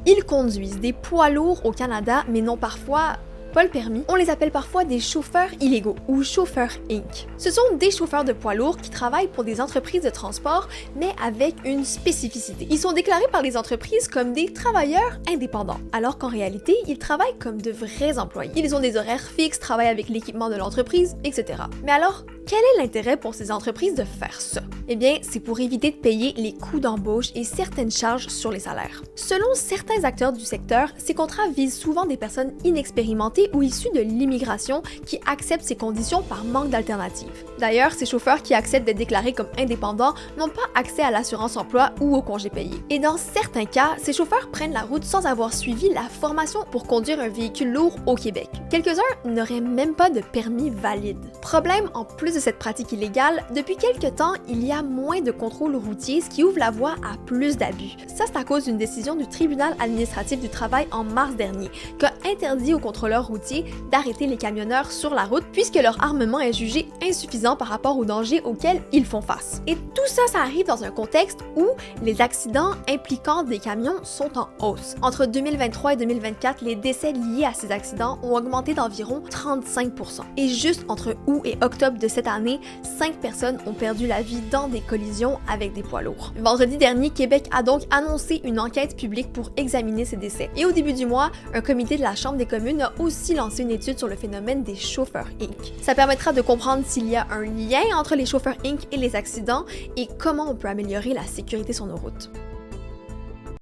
Ils conduisent des poids lourds au Canada, mais n'ont parfois pas le permis. On les appelle parfois des chauffeurs illégaux ou chauffeurs Inc. Ce sont des chauffeurs de poids lourds qui travaillent pour des entreprises de transport, mais avec une spécificité. Ils sont déclarés par les entreprises comme des travailleurs indépendants, alors qu'en réalité, ils travaillent comme de vrais employés. Ils ont des horaires fixes, travaillent avec l'équipement de l'entreprise, etc. Mais alors, quel est l'intérêt pour ces entreprises de faire ça? Eh bien, c'est pour éviter de payer les coûts d'embauche et certaines charges sur les salaires. Selon certains acteurs du secteur, ces contrats visent souvent des personnes inexpérimentées ou issues de l'immigration qui acceptent ces conditions par manque d'alternatives. D'ailleurs, ces chauffeurs qui acceptent d'être déclarés comme indépendants n'ont pas accès à l'assurance emploi ou aux congés payés. Et dans certains cas, ces chauffeurs prennent la route sans avoir suivi la formation pour conduire un véhicule lourd au Québec. Quelques-uns n'auraient même pas de permis valide. Problème, en plus de cette pratique illégale, depuis quelques temps, il y a moins de contrôles routiers, ce qui ouvre la voie à plus d'abus. Ça, c'est à cause d'une décision du tribunal administratif du travail en mars dernier, qui a interdit aux contrôleurs routiers d'arrêter les camionneurs sur la route puisque leur armement est jugé insuffisant par rapport aux dangers auxquels ils font face. Et tout ça, ça arrive dans un contexte où les accidents impliquant des camions sont en hausse. Entre 2023 et 2024, les décès liés à ces accidents ont augmenté d'environ 35%. Et juste entre août et octobre de cette année, 5 personnes ont perdu la vie dans des collisions avec des poids lourds. Vendredi dernier, Québec a donc annoncé une enquête publique pour examiner ces décès. Et au début du mois, un comité de la Chambre des communes a aussi lancé une étude sur le phénomène des chauffeurs Inc. Ça permettra de comprendre s'il y a un lien entre les chauffeurs Inc. et les accidents et comment on peut améliorer la sécurité sur nos routes.